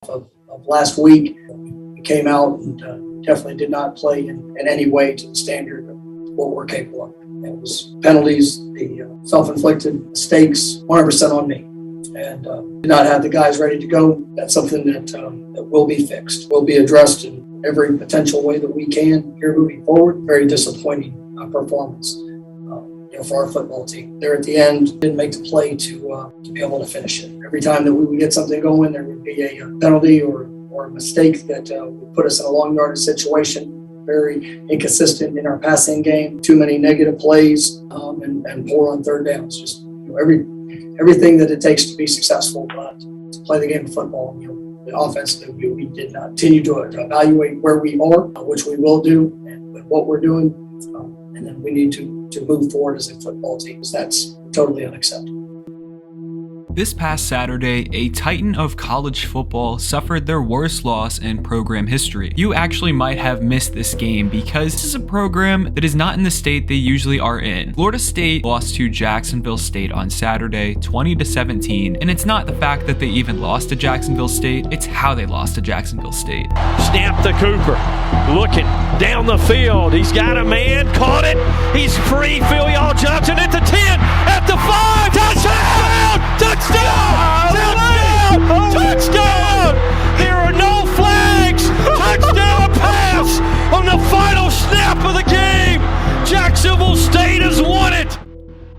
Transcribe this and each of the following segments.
of last week. We came out and definitely did not play in any way to the standard of what we're capable of. It was penalties, the self-inflicted mistakes, 100% on me. And did not have the guys ready to go. That's something that will be fixed, will be addressed in every potential way that we can here moving forward. Very disappointing performance for our football team. There at the end, didn't make the play to be able to finish it. Every time that we would get something going, there would be a penalty or a mistake that would put us in a long yardage situation. Very inconsistent in our passing game. Too many negative plays and poor on third downs. Just everything that it takes to be successful to play the game of football. The offense that we did not continue to evaluate where we are, which we will do, and with what we're doing, and then we need to move forward as a football team. That's totally unacceptable. This past Saturday, a titan of college football suffered their worst loss in program history. You actually might have missed this game because this is a program that is not in the state they usually are in. Florida State lost to Jacksonville State on Saturday, 20-17, and it's not the fact that they even lost to Jacksonville State, it's how they lost to Jacksonville State. Snap to Cooper, looking down the field. He's got a man, caught it. He's free. Phil Johnson at the 10, at the 5, touchdown! Touchdown! Touchdown! There are no flags! Touchdown pass on the final snap of the game! Jacksonville State has won it!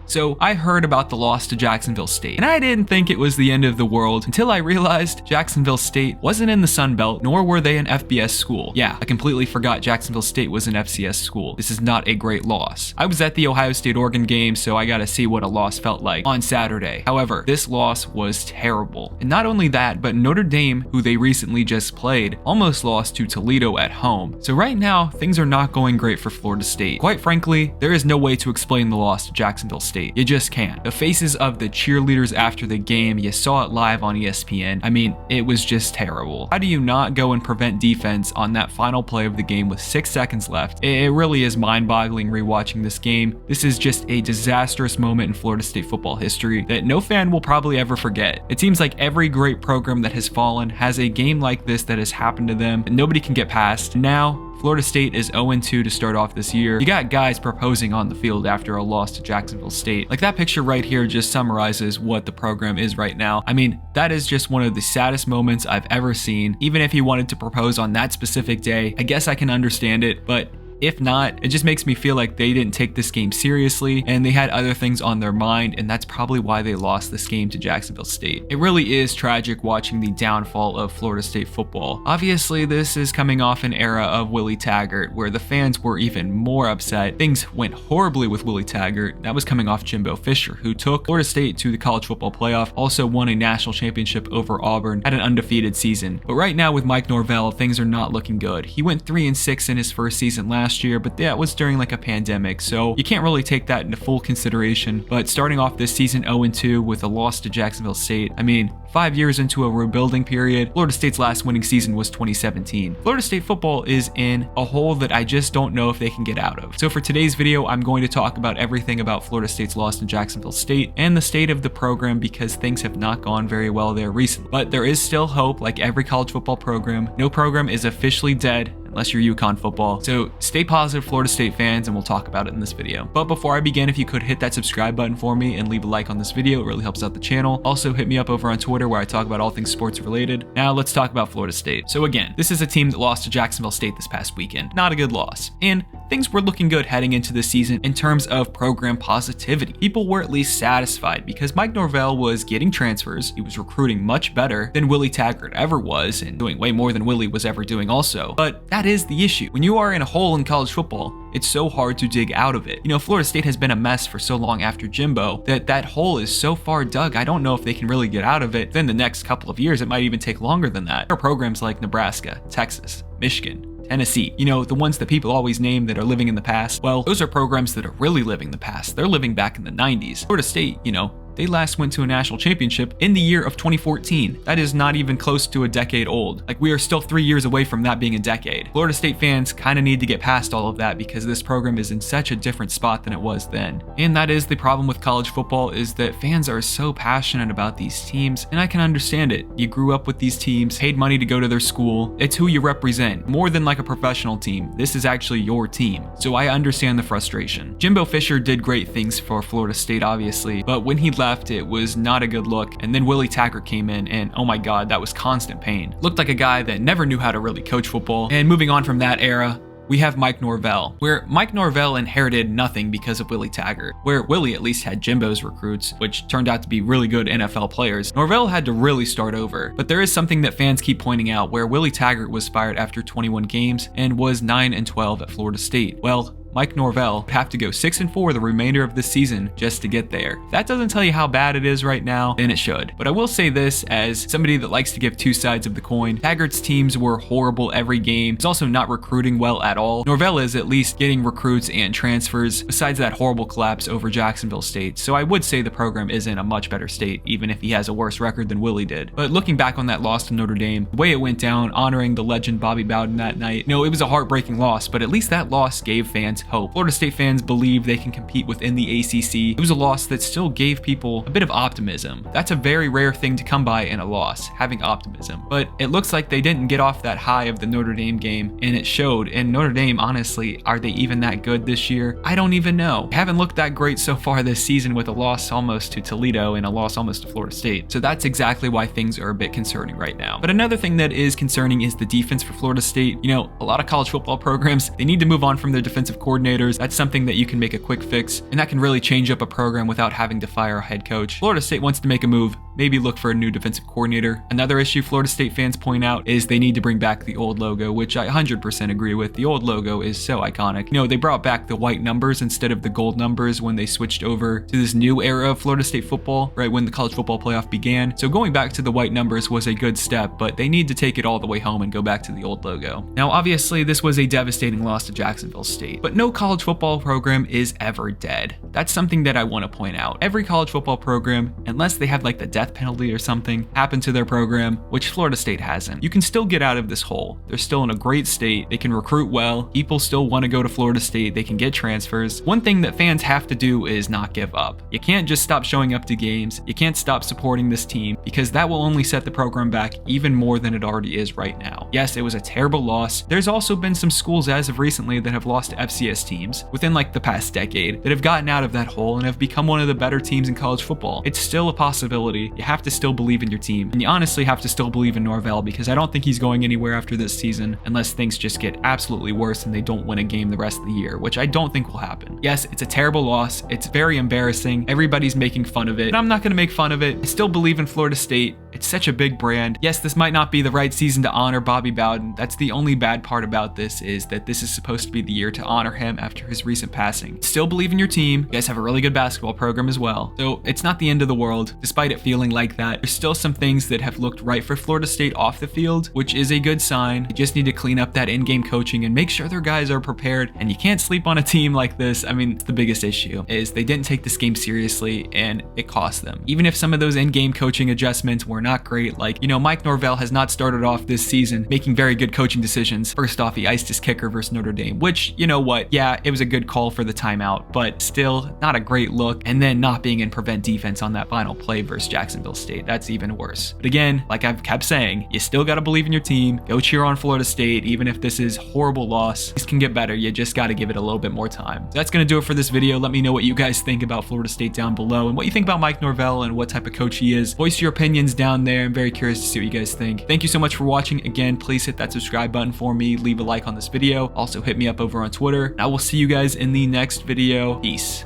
So I heard about the loss to Jacksonville State, and I didn't think it was the end of the world until I realized Jacksonville State wasn't in the Sun Belt, nor were they an FBS school. Yeah, I completely forgot Jacksonville State was an FCS school. This is not a great loss. I was at the Ohio State-Oregon game, so I gotta see what a loss felt like on Saturday. However, this loss was terrible. And not only that, but Notre Dame, who they recently just played, almost lost to Toledo at home. So right now, things are not going great for Florida State. Quite frankly, there is no way to explain the loss to Jacksonville State. You just can't. The faces of the cheerleaders after the game, you saw it live on ESPN. I mean, it was just terrible. How do you not go and prevent defense on that final play of the game with 6 seconds left? It really is mind-boggling rewatching this game. This is just a disastrous moment in Florida State football history that no fan will probably ever forget. It seems like every great program that has fallen has a game like this that has happened to them that nobody can get past. Now, Florida State is 0-2 to start off this year. You got guys proposing on the field after a loss to Jacksonville State. Like that picture right here just summarizes what the program is right now. I mean, that is just one of the saddest moments I've ever seen. Even if he wanted to propose on that specific day, I guess I can understand it, but if not, it just makes me feel like they didn't take this game seriously and they had other things on their mind, and that's probably why they lost this game to Jacksonville State. It really is tragic watching the downfall of Florida State football. Obviously, this is coming off an era of Willie Taggart where the fans were even more upset. Things went horribly with Willie Taggart. That was coming off Jimbo Fisher, who took Florida State to the college football playoff, also won a national championship over Auburn, had an undefeated season. But right now with Mike Norvell, things are not looking good. He went 3-6 in his first season last year, but that was during like a pandemic, so you can't really take that into full consideration. But starting off this season 0-2 with a loss to Jacksonville State, I mean, 5 years into a rebuilding period, Florida State's last winning season was 2017. Florida State football is in a hole that I just don't know if they can get out of. So for today's video, I'm going to talk about everything about Florida State's loss to Jacksonville State and the state of the program because things have not gone very well there recently. But there is still hope. Like every college football program, no program is officially dead unless you're UConn football. So stay positive, Florida State fans, and we'll talk about it in this video. But before I begin, if you could hit that subscribe button for me and leave a like on this video, it really helps out the channel. Also hit me up over on Twitter where I talk about all things sports related. Now let's talk about Florida State. So again, this is a team that lost to Jacksonville State this past weekend. Not a good loss. And things were looking good heading into the season in terms of program positivity. People were at least satisfied because Mike Norvell was getting transfers. He was recruiting much better than Willie Taggart ever was and doing way more than Willie was ever doing also. But that is the issue. When you are in a hole in college football, it's so hard to dig out of it. You know, Florida State has been a mess for so long after Jimbo that hole is so far dug, I don't know if they can really get out of it. Then the next couple of years, it might even take longer than that. There are programs like Nebraska, Texas, Michigan, Tennessee, you know, the ones that people always name that are living in the past. Well, those are programs that are really living the past. They're living back in the 90s. Florida State, you know, They last went to a national championship in the year of 2014. That is not even close to a decade old. Like, we are still 3 years away from that being a decade. Florida State fans kind of need to get past all of that because this program is in such a different spot than it was then. And that is the problem with college football, is that fans are so passionate about these teams, and I can understand it. You grew up with these teams, paid money to go to their school. It's who you represent. More than like a professional team, this is actually your team. So I understand the frustration. Jimbo Fisher did great things for Florida State, obviously, but when he left, it was not a good look. And then Willie Taggart came in, and oh my god, that was constant pain. Looked like a guy that never knew how to really coach football. And moving on from that era, we have Mike Norvell, where Mike Norvell inherited nothing because of Willie Taggart. Where Willie at least had Jimbo's recruits, which turned out to be really good NFL players, Norvell had to really start over. But there is something that fans keep pointing out, where Willie Taggart was fired after 21 games and was 9-12 at Florida State. Well, Mike Norvell would have to go 6-4 the remainder of the season just to get there. If that doesn't tell you how bad it is right now, then it should. But I will say this as somebody that likes to give two sides of the coin. Taggart's teams were horrible every game. He's also not recruiting well at all. Norvell is at least getting recruits and transfers, besides that horrible collapse over Jacksonville State. So I would say the program is in a much better state, even if he has a worse record than Willie did. But looking back on that loss to Notre Dame, the way it went down, honoring the legend Bobby Bowden that night, it was a heartbreaking loss, but at least that loss gave fans hope. Florida State fans believe they can compete within the ACC. It was a loss that still gave people a bit of optimism. That's a very rare thing to come by in a loss, having optimism. But it looks like they didn't get off that high of the Notre Dame game, and it showed. And Notre Dame, honestly, are they even that good this year? I don't even know. They haven't looked that great so far this season, with a loss almost to Toledo and a loss almost to Florida State. So that's exactly why things are a bit concerning right now. But another thing that is concerning is the defense for Florida State. A lot of college football programs, they need to move on from their defensive coordinators. That's something that you can make a quick fix, and that can really change up a program without having to fire a head coach. Florida State wants to make a move, maybe look for a new defensive coordinator. Another issue Florida State fans point out is they need to bring back the old logo, which I 100% agree with. The old logo is so iconic. They brought back the white numbers instead of the gold numbers when they switched over to this new era of Florida State football, right when the college football playoff began. So going back to the white numbers was a good step, but they need to take it all the way home and go back to the old logo. Now, obviously, this was a devastating loss to Jacksonville State, but no college football program is ever dead. That's something that I want to point out. Every college football program, unless they have like the death penalty or something happen to their program, which Florida State hasn't, you can still get out of this hole. They're still in a great state. They can recruit well. People still want to go to Florida State. They can get transfers. One thing that fans have to do is not give up. You can't just stop showing up to games. You can't stop supporting this team, because that will only set the program back even more than it already is right now. Yes, it was a terrible loss. There's also been some schools as of recently that have lost to FCS teams within like the past decade that have gotten out of that hole and have become one of the better teams in college football. It's still a possibility. You have to still believe in your team, and you honestly have to still believe in Norvell, because I don't think he's going anywhere after this season unless things just get absolutely worse and they don't win a game the rest of the year, which I don't think will happen. Yes, it's a terrible loss. It's very embarrassing. Everybody's making fun of it, but I'm not going to make fun of it. I still believe in Florida State. It's such a big brand. Yes, this might not be the right season to honor Bobby Bowden. That's the only bad part about this, is that this is supposed to be the year to honor him after his recent passing. Still believe in your team. You guys have a really good basketball program as well. So it's not the end of the world. Despite it feeling like that, there's still some things that have looked right for Florida State off the field, which is a good sign. You just need to clean up that in-game coaching and make sure their guys are prepared. And you can't sleep on a team like this. I mean, the biggest issue is they didn't take this game seriously, and it cost them. Even if some of those in-game coaching adjustments were not great, like, Mike Norvell has not started off this season making very good coaching decisions. First off, he iced his kicker versus Notre Dame, which, you know what? Yeah, it was a good call for the timeout, but still not a great look. And then not being in prevent defense on that final play versus Jacksonville State. That's even worse. But again, like I've kept saying, you still got to believe in your team. Go cheer on Florida State, even if this is a horrible loss. This can get better. You just got to give it a little bit more time. So that's going to do it for this video. Let me know what you guys think about Florida State down below, and what you think about Mike Norvell and what type of coach he is. Voice your opinions down there. I'm very curious to see what you guys think. Thank you so much for watching. Again, please hit that subscribe button for me. Leave a like on this video. Also hit me up over on Twitter. I will see you guys in the next video. Peace.